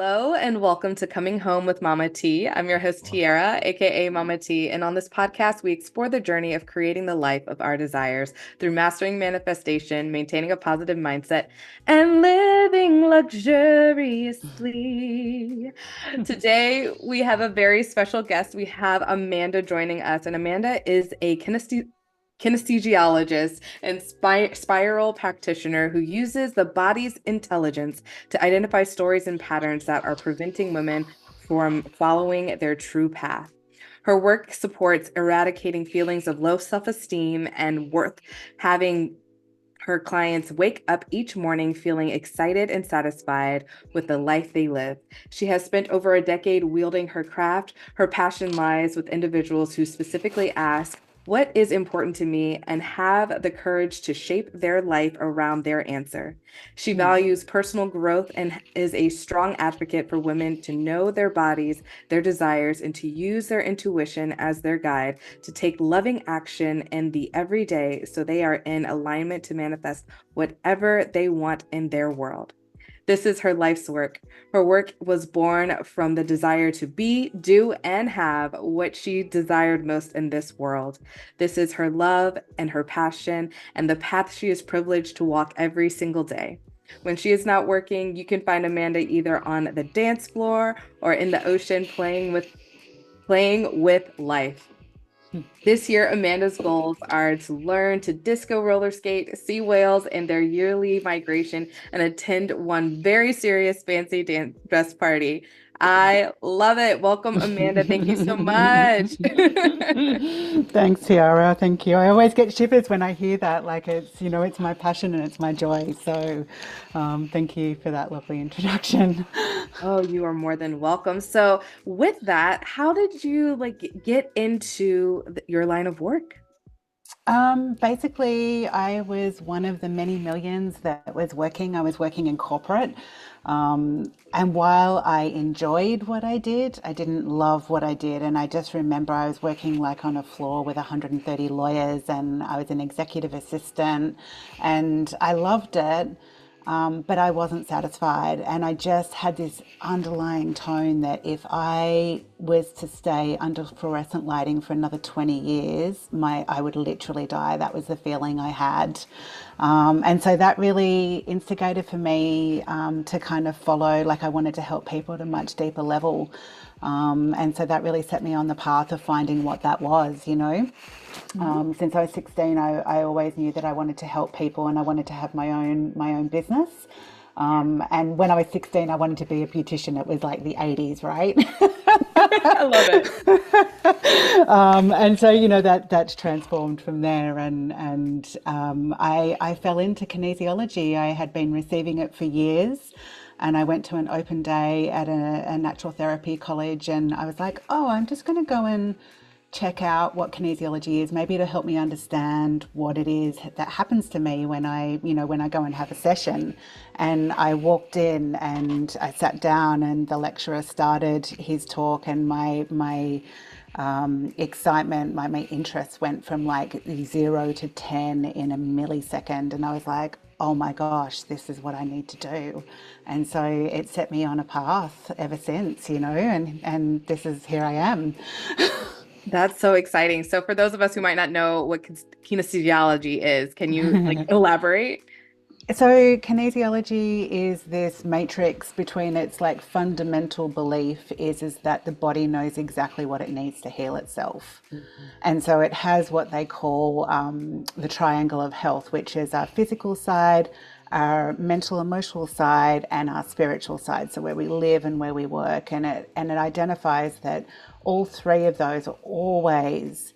Hello and welcome to Coming Home with Mama T. I'm your host, Tiara, aka Mama T, and on this podcast, we explore the journey of creating the life of our desires through mastering manifestation, maintaining a positive mindset, and living luxuriously. Today, we have a very special guest. We have Amanda joining us, and Amanda is a kinesiologist and spiral practitioner who uses the body's intelligence to identify stories and patterns that are preventing women from following their true path. Her work supports eradicating feelings of low self-esteem and worth, having her clients wake up each morning feeling excited and satisfied with the life they live. She has spent over a decade wielding her craft. Her passion lies with individuals who specifically ask, "What is important to me?" and have the courage to shape their life around their answer. She values personal growth and is a strong advocate for women to know their bodies, their desires, and to use their intuition as their guide to take loving action in the everyday so they are in alignment to manifest whatever they want in their world. This is her life's work. Her work was born from the desire to be, do, and have what she desired most in this world. This is her love and her passion and the path she is privileged to walk every single day. When she is not working, you can find Amanda either on the dance floor or in the ocean playing with life. This year, Amanda's goals are to learn to disco roller skate, see whales in their yearly migration, and attend one very serious fancy dance dress party. I love it. Welcome, Amanda. Thank you so much. Thanks, Tiara. Thank you. I always get shivers when I hear that. Like it's my passion and it's my joy. So, thank you for that lovely introduction. Oh, you are more than welcome. So, with that, how did you get into your line of work? Basically, I was one of the many millions that was working. I was working in corporate. And while I enjoyed what I did, I didn't love what I did. And I just remember I was working like on a floor with 130 lawyers and I was an executive assistant and I loved it. But I wasn't satisfied. And I just had this underlying tone that if I was to stay under fluorescent lighting for another 20 years, I would literally die. That was the feeling I had. And so that really instigated for me to kind of follow, like I wanted to help people at a much deeper level. And so that really set me on the path of finding what that was. Since I was 16, I always knew that I wanted to help people and I wanted to have my own business. And when I was 16, I wanted to be a beautician. It was like the 80s, right? I love it. And so that's transformed from there, and I fell into kinesiology. I had been receiving it for years, and I went to an open day at a natural therapy college, and I was like, oh, I'm just going to go and check out what kinesiology is, maybe to help me understand what it is that happens to me when I go and have a session. And I walked in and I sat down and the lecturer started his talk, and my excitement, my interest went from like 0 to 10 in a millisecond. And I was like, oh my gosh, this is what I need to do. And so it set me on a path ever since, and this is, here I am. That's so exciting. So for those of us who might not know what kinesiology is, can you elaborate? So kinesiology is this matrix between its like fundamental belief is that the body knows exactly what it needs to heal itself. And so it has what they call the triangle of health, which is our physical side, our mental emotional side, and our spiritual side, so where we live and where we work. And it identifies that all three of those are always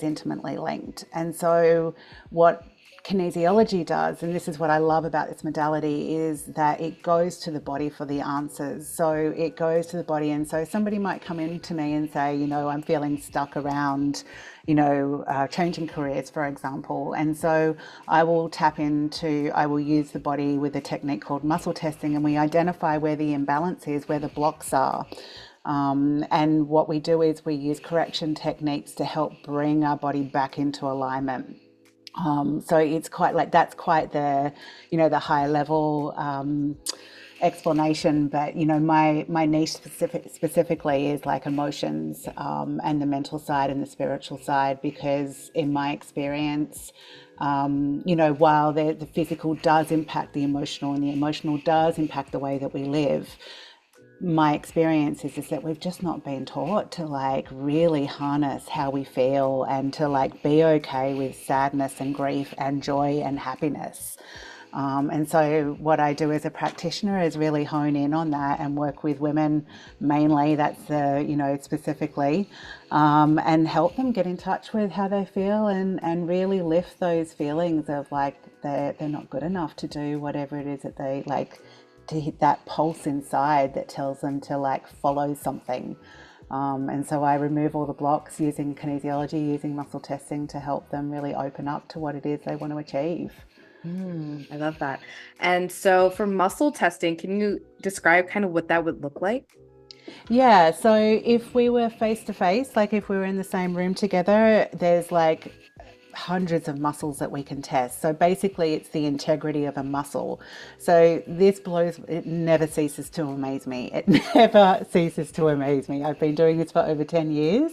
intimately linked. And so what kinesiology does, and this is what I love about this modality, is that it goes to the body for the answers. So it goes to the body, and so somebody might come in to me and say, I'm feeling stuck around, changing careers, for example. And so I will use the body with a technique called muscle testing, and we identify where the imbalance is, where the blocks are. And what we do is we use correction techniques to help bring our body back into alignment. So it's quite like, that's quite the high level explanation, but my niche specifically is like emotions, and the mental side and the spiritual side, because in my experience, while the physical does impact the emotional and the emotional does impact the way that we live, my experience is that we've just not been taught to like really harness how we feel and to like be okay with sadness and grief and joy and happiness. And so what I do as a practitioner is really hone in on that and work with women mainly, that's specifically, and help them get in touch with how they feel, and really lift those feelings of like they're not good enough to do whatever it is that they like, to hit that pulse inside that tells them to like follow something. And so I remove all the blocks using kinesiology, using muscle testing to help them really open up to what it is they want to achieve. I love that. And so for muscle testing, can you describe kind of what that would look like? Yeah, so if we were face to face, like if we were in the same room together, there's like hundreds of muscles that we can test. So basically, it's the integrity of a muscle. So this blows, it never ceases to amaze me. It never ceases to amaze me. I've been doing this for over 10 years,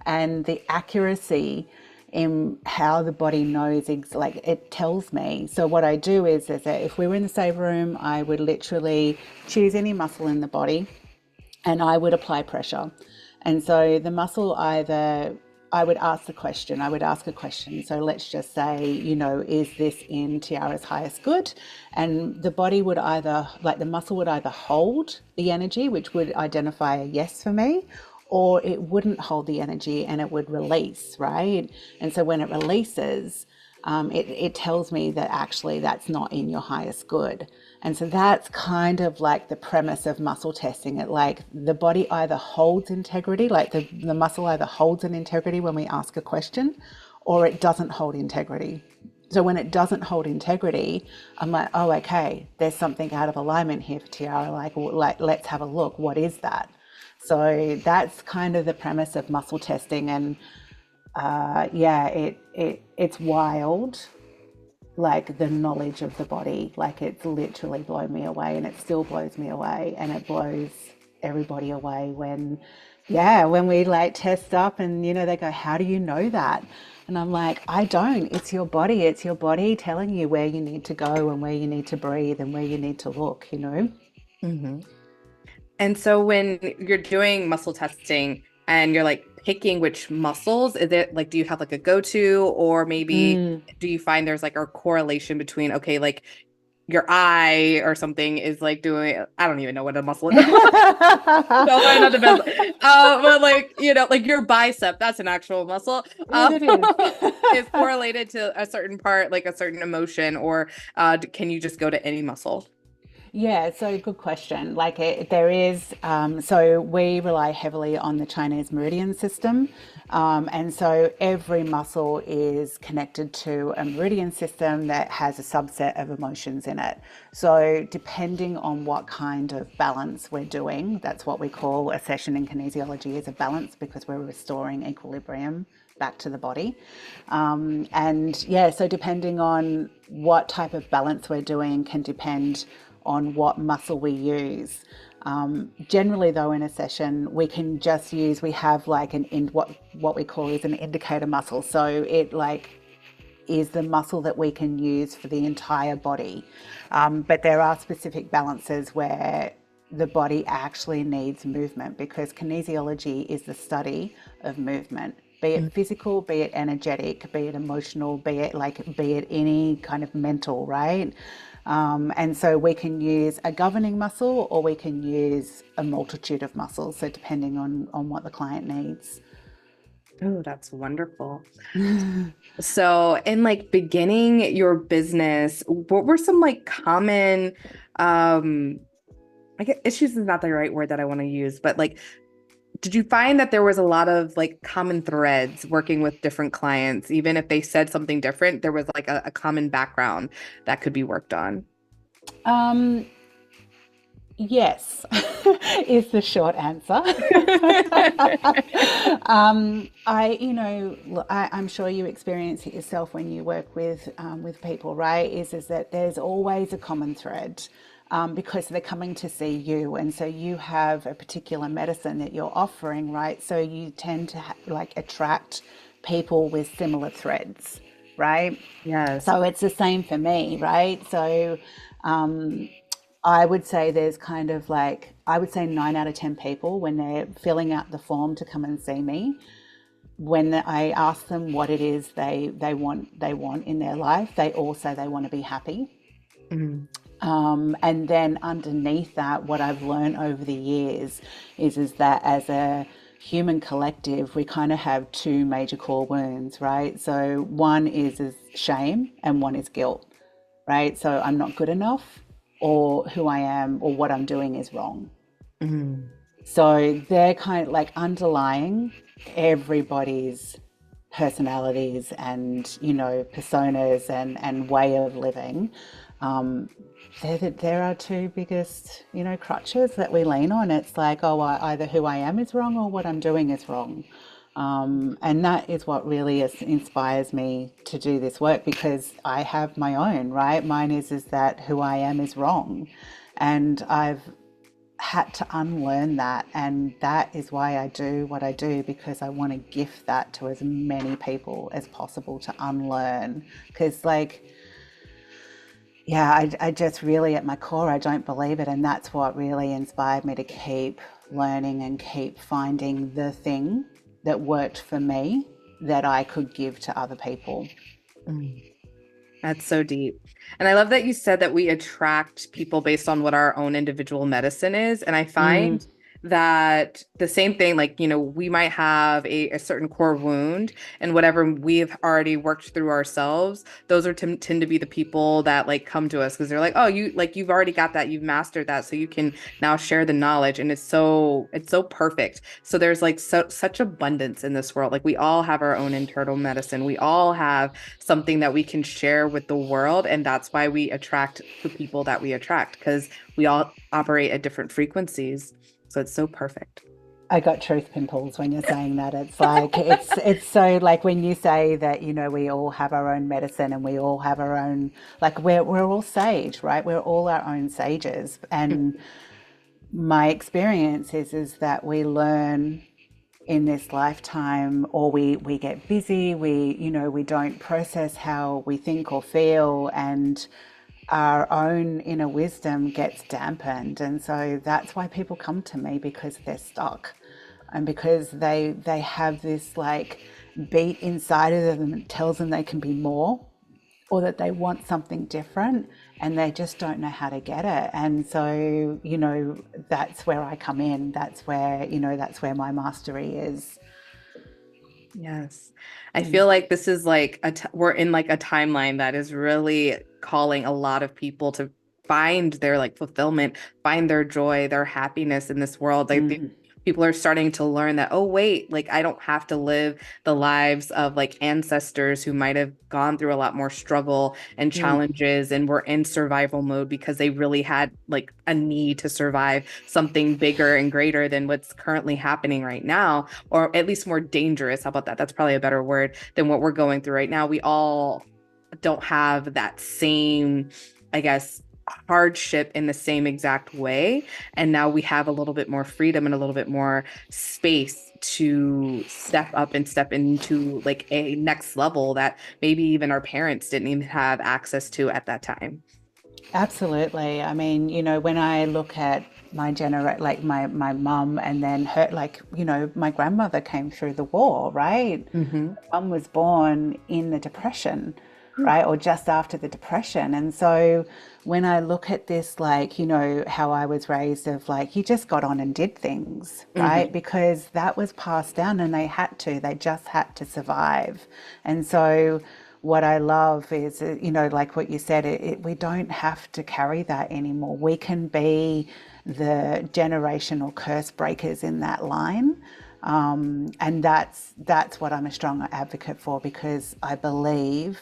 and the accuracy in how the body knows, like it tells me. So what I do is that if we were in the same room, I would literally choose any muscle in the body and I would apply pressure. And so the muscle either, I would ask the question, I would ask a question. So let's just say, is this in Tiara's highest good? And the body would either, like the muscle would either hold the energy, which would identify a yes for me, or it wouldn't hold the energy and it would release, right? And so when it releases, it tells me that actually that's not in your highest good. And so that's kind of like the premise of muscle testing. It like the body either holds integrity, like the muscle either holds an integrity when we ask a question, or it doesn't hold integrity. So when it doesn't hold integrity, I'm like, oh, okay, there's something out of alignment here for Tiara. Like let's have a look. What is that? So that's kind of the premise of muscle testing. And yeah, it's wild, like the knowledge of the body. Like it's literally blown me away, and it still blows me away, and it blows everybody away when, yeah, when we like test up and they go, how do you know that? And I'm like, I don't. It's your body. It's your body telling you where you need to go and where you need to breathe and where you need to look. Hmm. And so when you're doing muscle testing and you're like picking which muscles, is it like, do you have like a go-to, or maybe Mm. do you find there's like a correlation between, okay, like your eye or something is like doing, I don't even know what a muscle is. So I'm not the best. But like, like your bicep, that's an actual muscle. Yeah, that Is is. correlated to a certain part, like a certain emotion, or can you just go to any muscle? Yeah, so good question. Like there is, so we rely heavily on the Chinese meridian system. And so every muscle is connected to a meridian system that has a subset of emotions in it. So depending on what kind of balance we're doing, that's what we call a session in kinesiology, is a balance, because we're restoring equilibrium back to the body. And yeah, so depending on what type of balance we're doing can depend on what muscle we use. Generally, though, in a session, we can just use, we have like what we call is an indicator muscle. So it like is the muscle that we can use for the entire body. But there are specific balances where the body actually needs movement, because kinesiology is the study of movement, be it physical, be it energetic, be it emotional, be it any kind of mental, right? And so we can use a governing muscle, or we can use a multitude of muscles. So depending on what the client needs. Oh, that's wonderful. So, in like beginning your business, what were some like common, I guess issues is not the right word that I want to use, but like, did you find that there was a lot of like common threads working with different clients, even if they said something different, there was like a common background that could be worked on? Um, yes, is the short answer. I'm sure you experience it yourself when you work with people, right? Is that there's always a common thread. because they're coming to see you. And so you have a particular medicine that you're offering, right? So you tend to like attract people with similar threads, right? Yes. So it's the same for me, right? So I would say there's kind of like, I would say 9 out of 10 people when they're filling out the form to come and see me, when I ask them what it is they want in their life, they all say they want to be happy. Mhm. And then underneath that, what I've learned over the years is that as a human collective, we kind of have two major core wounds, right? So one is shame and one is guilt, right? So I'm not good enough, or who I am or what I'm doing is wrong. Mhm. So they're kind of like underlying everybody's personalities and, personas and way of living. Um, there are two biggest, crutches that we lean on. It's like, oh, either who I am is wrong or what I'm doing is wrong. And that is what really inspires me to do this work, because I have my own, right? Mine is that who I am is wrong. And I've had to unlearn that. And that is why I do what I do, because I want to gift that to as many people as possible to unlearn. Because, like, yeah, I just really, at my core, I don't believe it. And that's what really inspired me to keep learning and keep finding the thing that worked for me that I could give to other people. Mm. That's so deep. And I love that you said that we attract people based on what our own individual medicine is. And I Mm, find that the same thing, like, we might have a certain core wound, and whatever we've already worked through ourselves, those are tend to be the people that like come to us because they're like, oh, you've already got that, you've mastered that, so you can now share the knowledge. And it's so perfect. So there's like such abundance in this world. Like we all have our own internal medicine. We all have something that we can share with the world. And that's why we attract the people that we attract, because we all operate at different frequencies. So it's so perfect. I got truth pimples when you're saying that. It's like it's so like when you say that, we all have our own medicine and we all have our own, like we're all sage, right? We're all our own sages. And my experience is that we learn in this lifetime, or we get busy, we don't process how we think or feel, and our own inner wisdom gets dampened. And so that's why people come to me, because they're stuck, and because they have this like beat inside of them that tells them they can be more, or that they want something different, and they just don't know how to get it. And so, that's where I come in. That's where my mastery is. Yes. I feel like this is like we're in like a timeline that is really calling a lot of people to find their like fulfillment, find their joy, their happiness in this world. Like Mm, people are starting to learn that, oh, wait, like I don't have to live the lives of like ancestors who might have gone through a lot more struggle and mm, challenges and were in survival mode because they really had like a need to survive something bigger and greater than what's currently happening right now, or at least more dangerous. How about that? That's probably a better word than what we're going through right now. We all don't have that same, I guess, hardship in the same exact way. And now we have a little bit more freedom and a little bit more space to step up and step into like a next level that maybe even our parents didn't even have access to at that time. absolutely. I mean, when I look at like my mum, and then her, like, my grandmother came through the war, right? Hmm. Mum was born in the Depression, right? Or just after the Depression. And so when I look at this, like, how I was raised, of like, you just got on and did things, right? Hmm. Because that was passed down, and they just had to survive. And so what I love is, like what you said, we don't have to carry that anymore. We can be the generational curse breakers in that line. And that's what I'm a strong advocate for, because I believe,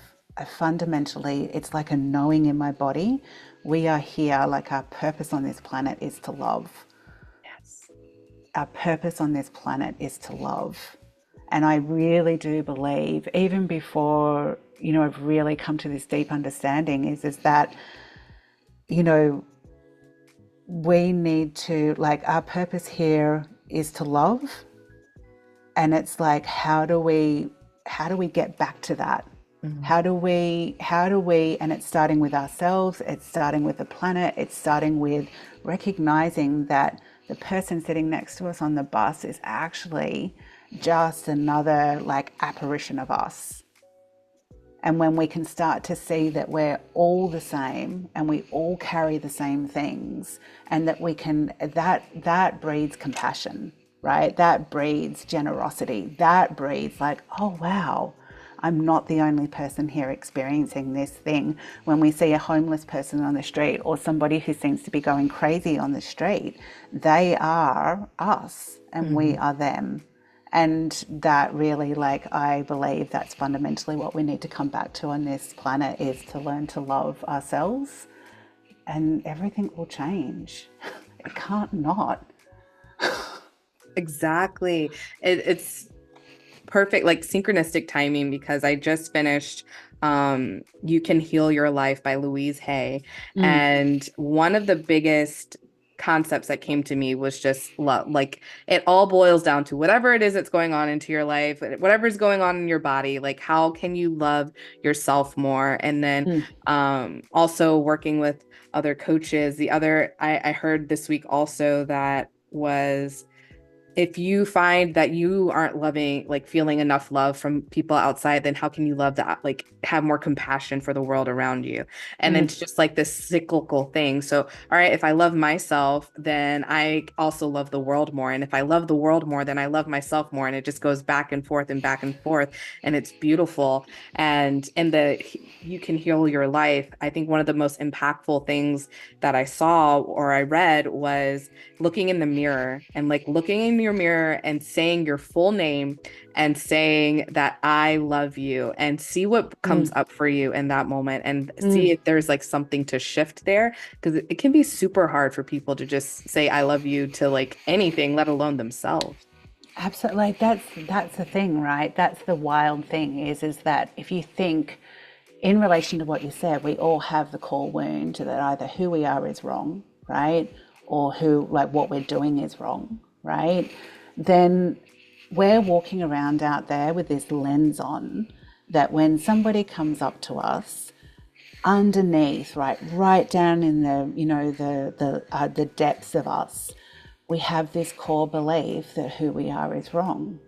fundamentally, it's like a knowing in my body. We are here, like our purpose on this planet is to love. Yes. Our purpose on this planet is to love. And I really do believe, even before, I've really come to this deep understanding, is that, you know, we need to, like, our purpose here is to love. And it's like, how do we get back to that? Mhm. How do we, and it's starting with ourselves, it's starting with the planet, it's starting with recognizing that the person sitting next to us on the bus is actually just another like apparition of us. And when we can start to see that we're all the same and we all carry the same things, and that we can, that breeds compassion, right? That breeds generosity. That breeds like, oh wow, I'm not the only person here experiencing this thing. When we see a homeless person on the street or somebody who seems to be going crazy on the street, they are us and we Mhm. are them. And that really, like, I believe that's fundamentally what we need to come back to on this planet, is to learn to love ourselves, and everything will change. It can't not. Exactly. It's perfect, like synchronistic timing, because I just finished You Can Heal Your Life by Louise Hay. Mm, And one of the biggest concepts that came to me was just love. Like it all boils down to whatever it is that's going on into your life, whatever's going on in your body, like how can you love yourself more? And then mm, also working with other coaches. I heard this week also that was, if you find that you aren't loving, like feeling enough love from people outside, then how can you love that, like have more compassion for the world around you? And then mm, it's just like this cyclical thing. So, all right, if I love myself, then I also love the world more. And if I love the world more, then I love myself more. And it just goes back and forth and back and forth. And it's beautiful. And in the You Can Heal Your Life, I think one of the most impactful things that I saw or I read was looking in the mirror, and like looking in your mirror and saying your full name and saying that I love you, and see what comes mm, up for you in that moment, and see mm. if there's like something to shift there, because it can be super hard for people to just say I love you to like anything, let alone themselves. Absolutely. Like, that's the thing, right? That's the wild thing, is that if you think in relation to what you said, we all have the core wound that either who we are is wrong, right? Or who, like, what we're doing is wrong, right? Then we're walking around out there with this lens on, that when somebody comes up to us, underneath, right down in the, the depths of us, we have this core belief that who we are is wrong.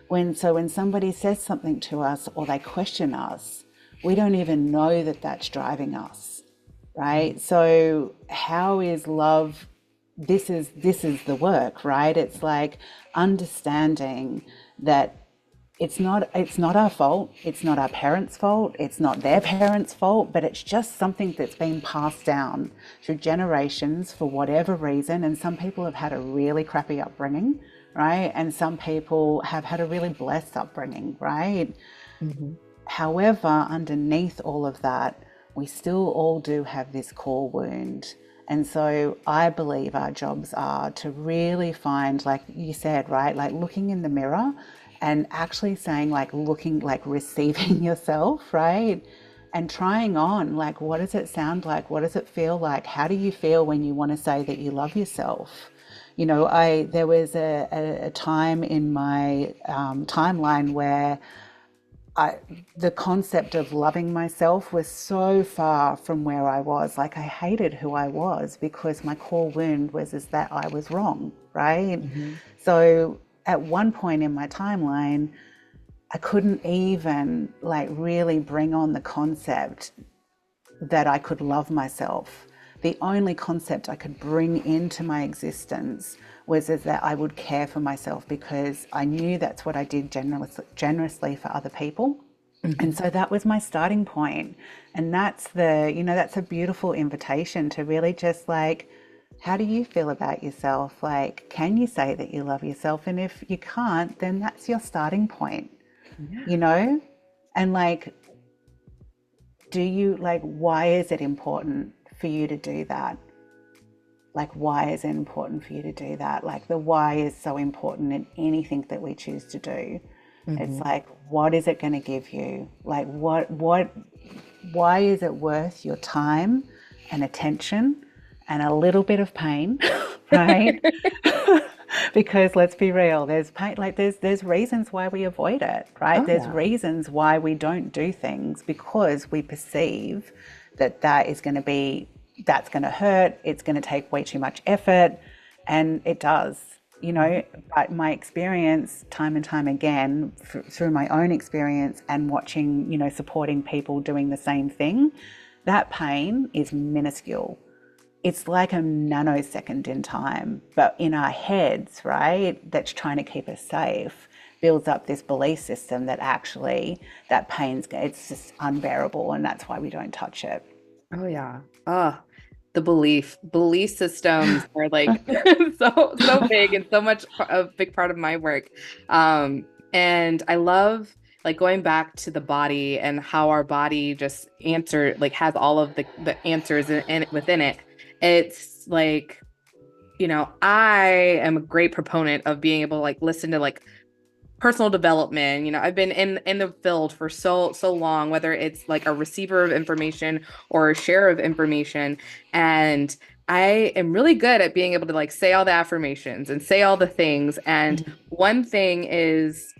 When somebody says something to us or they question us, we don't even know that that's driving us, right? So how is love? This is the work, right? It's like understanding that it's not our fault, it's not our parents' fault, it's not their parents' fault, but it's just something that's been passed down through generations for whatever reason. And some people have had a really crappy upbringing, right? And some people have had a really blessed upbringing, right? Mhm. However, underneath all of that, we still all do have this core wound. And so I believe our jobs are to really find, like you said, right, like looking in the mirror and actually saying, like, looking, like receiving yourself, right? And trying on, like, what does it sound like? What does it feel like? How do you feel when you want to say that you love yourself? There was a time in my timeline where the concept of loving myself was so far from where I was. Like, I hated who I was because my core wound was is that I was wrong, right? Mhm. So at one point in my timeline, I couldn't even like really bring on the concept that I could love myself. The only concept I could bring into my existence was that I would care for myself, because I knew that's what I did generously for other people. And Mhm. so that was my starting point. And that's a beautiful invitation to really just like, how do you feel about yourself? Like, can you say that you love yourself? And if you can't, then that's your starting point, you Yeah. know? And like, why is it important for you to do that? Like, why is it important for you to do that? Like, the why is so important in anything that we choose to do. It's Mhm. like, what is it going to give you? Like, why is it worth your time and attention and a little bit of pain, right? Because let's be real, there's pain, like there's reasons why we avoid it, right? Oh There's yeah. reasons why we don't do things because we perceive that that's going to hurt, it's going to take way too much effort, and it does, you know. But my experience, time and time again, through my own experience and watching, you know, supporting people doing the same thing, that pain is minuscule. It's like a nanosecond in time, but in our heads, right, that's trying to keep us safe, builds up this belief system that actually that it's just unbearable, and that's why we don't touch it. Oh yeah. The belief systems are like so big and so much a big part of my work. And I love like going back to the body and how our body just has all of the answers in within it. It's like, I am a great proponent of being able to like listen to like personal development. I've been in the field for so long, whether it's like a receiver of information or a share of information. And I am really good at being able to like say all the affirmations and say all the things. And one thing is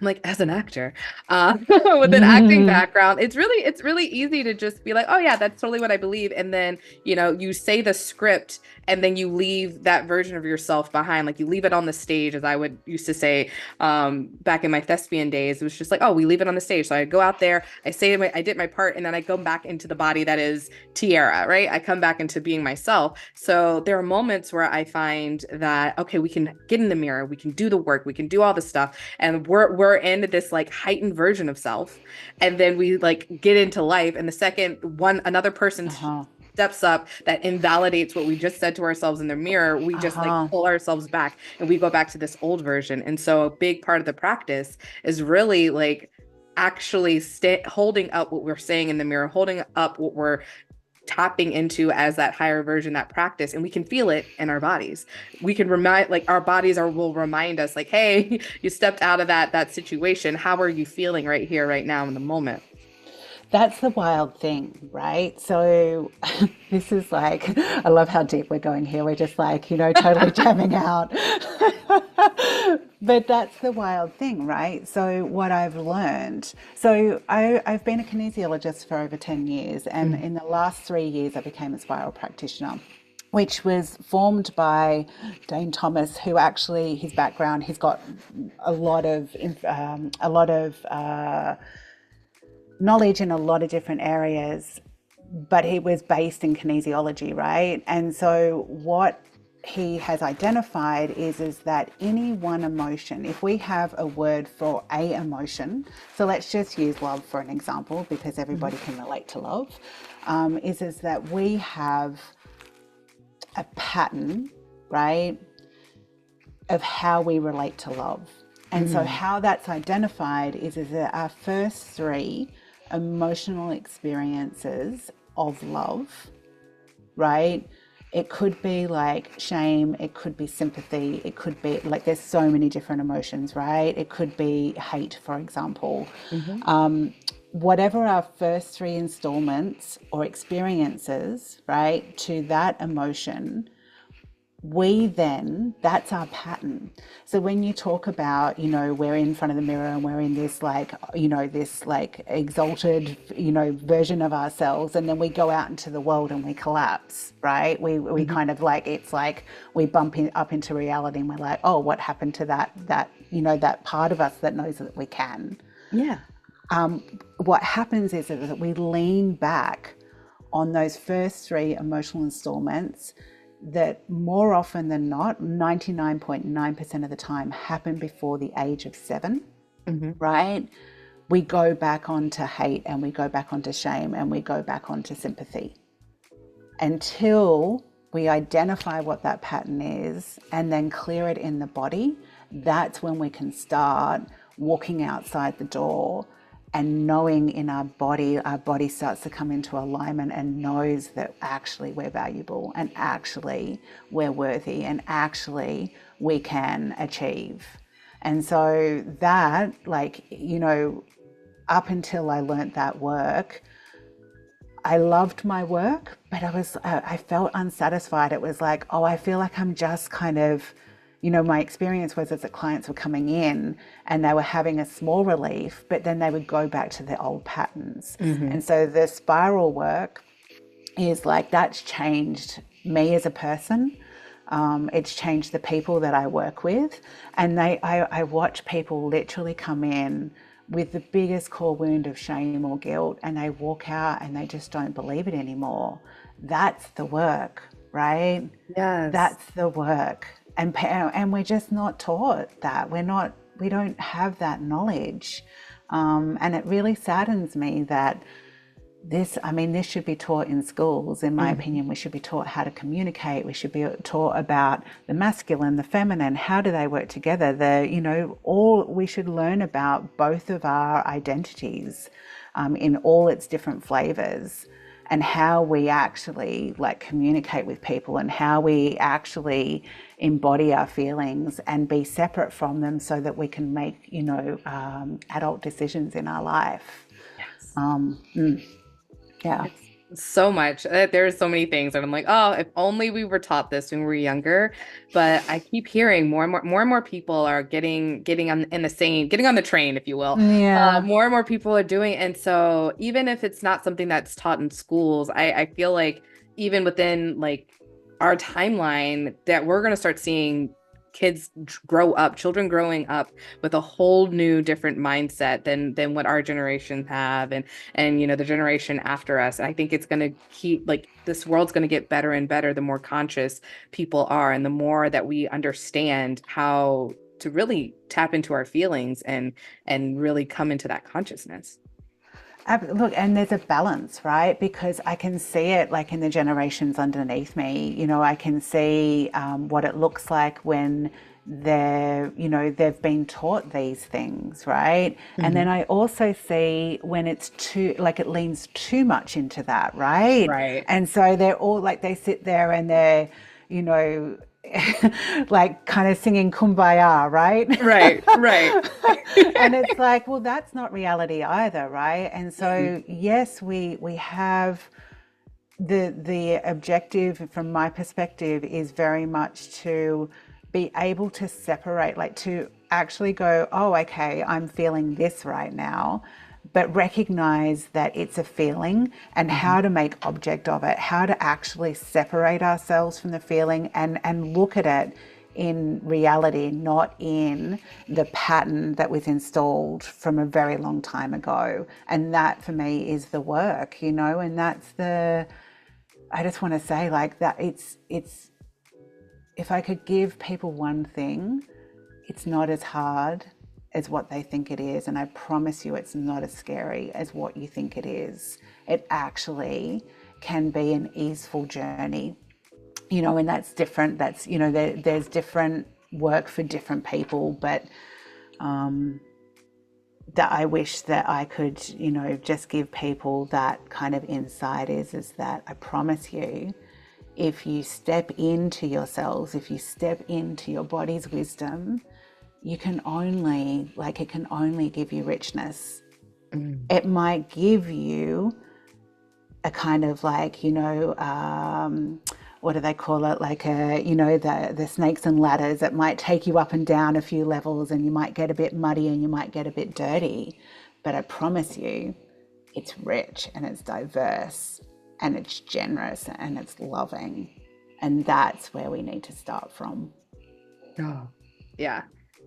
like as an actor, with an acting background, it's really easy to just be like, oh yeah, that's totally what I believe. And then, you say the script and then you leave that version of yourself behind. Like you leave it on the stage, as I would used to say, back in my thespian days. It was just like, oh, we leave it on the stage. So I go out there, I did my part, and then I go back into the body that is Tiara, right? I come back into being myself. So there are moments where I find that, okay, we can get in the mirror, we can do the work, we can do all the stuff, and we're in this like heightened version of self, and then we like get into life, and the second another person Uh-huh. steps up that invalidates what we just said to ourselves in the mirror, we just like Uh-huh. pull ourselves back and we go back to this old version. And so a big part of the practice is really like actually holding up what we're saying in the mirror, holding up what we're tapping into as that higher version, that practice, and we can feel it in our bodies. We can remind, like our bodies will remind us like, hey, you stepped out of that situation, how are you feeling right here right now in the moment? That's the wild thing, right? So this is like, I love how deep we're going here. We're just like, you know, totally jamming out. But that's the wild thing, right? So what I've learned, I've been a kinesiologist for over 10 years, and Mhm. in the last 3 years, I became a spiral practitioner, which was formed by Dane Thomas, who actually his background, he's got a lot of knowledge in a lot of different areas, but he was based in kinesiology, right? And so what he has identified is that any one emotion, if we have a word for a emotion, so let's just use love for an example because everybody can relate to love, is that we have a pattern, right, of how we relate to love. And so Mhm. how that's identified is that our first three emotional experiences of love, right? It could be like shame, it could be sympathy, it could be like there's so many different emotions, right? It could be hate, for example. Mhm. Whatever our first three installments or experiences, right, to that emotion, that's our pattern. So when you talk about, you know, we're in front of the mirror and we're in this like, you know, this like exalted, you know, version of ourselves, and then we go out into the world and we collapse, right? We Mhm. kind of like, it's like we up into reality and we're like, oh, what happened to that, you know, that part of us that knows that we can. Yeah. What happens is that we lean back on those first three emotional installments that more often than not, 99.9% of the time, happen before the age of 7, Mhm. right? We go back onto hate and we go back onto shame and we go back onto sympathy until we identify what that pattern is and then clear it in the body. That's when we can start walking outside the door and knowing in our body starts to come into alignment and knows that actually we're valuable and actually we're worthy and actually we can achieve. And so that, like, you know, up until I learnt that work, I loved my work, but I felt unsatisfied. It was like, oh, I feel like I'm just kind of, my experience was that clients were coming in and they were having a small relief, but then they would go back to their old patterns. Hmm. And so the spiral work is like, that's changed me as a person. It's changed the people that I work with. And I watch people literally come in with the biggest core wound of shame or guilt, and they walk out and they just don't believe it anymore. That's the work, right? Yes. That's the work. And we're just not taught that. We don't have that knowledge. And it really saddens me that this should be taught in schools. In my Hmm. opinion, we should be taught how to communicate. We should be taught about the masculine, the feminine, how do they work together? We should learn about both of our identities in all its different flavors, and how we actually like communicate with people, and how we actually embody our feelings and be separate from them so that we can make, adult decisions in our life. Yes. Um, mm. Yeah. It's so much. There's so many things that I'm like, oh, if only we were taught this when we were younger. But I keep hearing more and more people are getting on in the same, getting on the train, if you will. Yeah. More and more people are doing, and so even if it's not something that's taught in schools, I feel like even within like our timeline that we're going to start seeing grow up, children growing up with a whole new different mindset than what our generation have, and the generation after us. I think it's going to keep like this world's going to get better and better the more conscious people are, and the more that we understand how to really tap into our feelings and really come into that consciousness. Look, and there's a balance, right? Because I can see it like in the generations underneath me. I can see what it looks like when they've been taught these things, right? And then Mhm. I also see when it's too, like it leans too much into that, right? Right. And so they're all like, they sit there and they're, you know, like kind of singing Kumbaya, right? Right. Right. And it's like, well, that's not reality either, right? And Mhm. so, yes, we have the objective from my perspective is very much to be able to separate, like to actually go, oh, okay, I'm feeling this right now, but recognize that it's a feeling, and Mhm. how to make object of it, how to actually separate ourselves from the feeling, and look at it in reality, not in the pattern that was installed from a very long time ago. And that for me is the work, and that's I just want to say like that it's if I could give people one thing, it's not as hard as what they think it is. And I promise you, it's not as scary as what you think it is. It actually can be an easeful journey, and that's different. That's, there's different work for different people, but that I wish that I could, just give people that kind of insight is that I promise you, if you step into yourselves, if you step into your body's wisdom, it can only give you richness. Mhm. It might give you a kind of like, what do they call it? Like the snakes and ladders. It might take you up and down a few levels, and you might get a bit muddy and you might get a bit dirty. But I promise you, it's rich and it's diverse and it's generous and it's loving. And that's where we need to start from. Oh, yeah,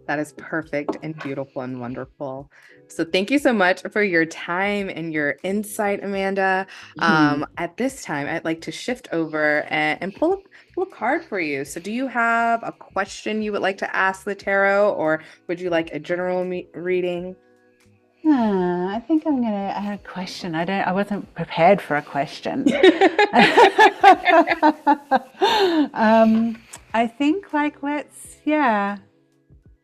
that is perfect and beautiful and wonderful. So thank you so much for your time and your insight, Amanda. Hmm. At this time, I'd like to shift over and pull a card for you. So do you have a question you would like to ask the tarot, or would you like a general reading? I think I had a question. I wasn't prepared for a question. I think like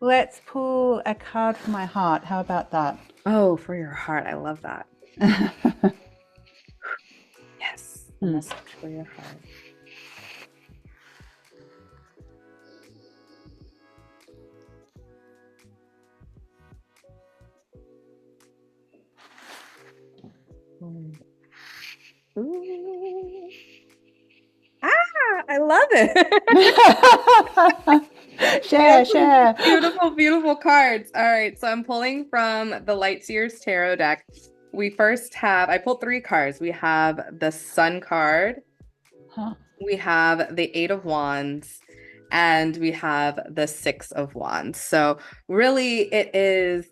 let's pull a card for my heart. How about that? Oh, for your heart. I love that. Yes, a Hmm. message for your heart. Mm. Ooh. Share, Some share. beautiful, beautiful cards. All right, so I'm pulling from the Lightseers Tarot deck. We first have, I pulled three cards. We have the Sun card, Huh. we have the Eight of Wands, and we have the Six of Wands. So really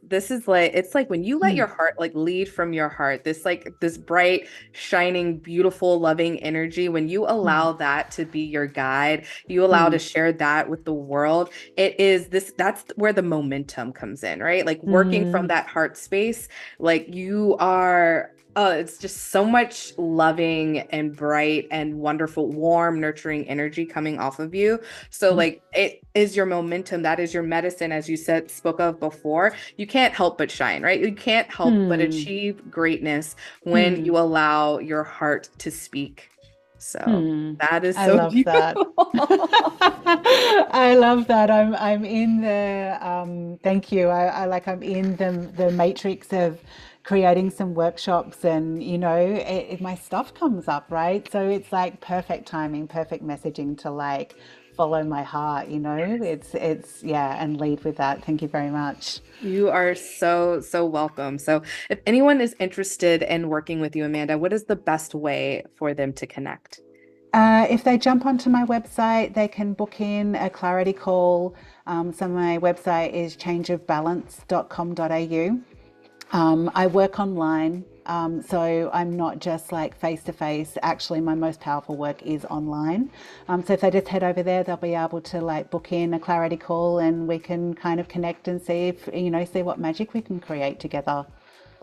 this is like, it's like when you let Hmm. your heart like lead from your heart, this bright, shining, beautiful, loving energy, when you Hmm. allow that to be your guide, you allow Hmm. to share that with the world, that's where the momentum comes in, right? Like working from Hmm. that heart space, like you are it's just so much loving and bright and wonderful, warm, nurturing energy coming off of you. So, Hmm. like, it is your momentum. That is your medicine, as you said, spoke of before. You can't help but shine, right? You can't help but Hmm. achieve greatness when Hmm. you allow your heart to speak. So, Hmm. that is I so love that. beautiful. I love that. I'm in the thank you. I like I'm in the matrix of creating some workshops and my stuff comes up, right? So it's like perfect timing, perfect messaging to like follow my heart, It's yeah, and lead with that. Thank you very much. You are so, so welcome. So, if anyone is interested in working with you, Amanda, what is the best way for them to connect? If they jump onto my website, they can book in a clarity call. So my website is changeofbalance.com.au. I work online, so I'm not just like face to face. Actually, my most powerful work is online. So if they just head over there, they'll be able to like book in a clarity call, and we can kind of connect and see if see what magic we can create together.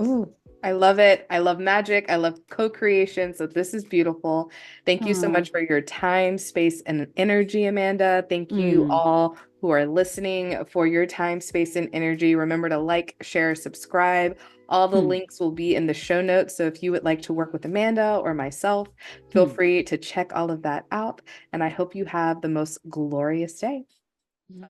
Ooh, I love it. I love magic. I love co-creation. So this is beautiful. Thank you so Hmm. much for your time, space, and energy, Amanda. Thank you Hmm. all who are listening for your time, space, and energy. Remember to like, share, subscribe. All the Hmm. links will be in the show notes. So if you would like to work with Amanda or myself, feel Hmm. free to check all of that out. And I hope you have the most glorious day.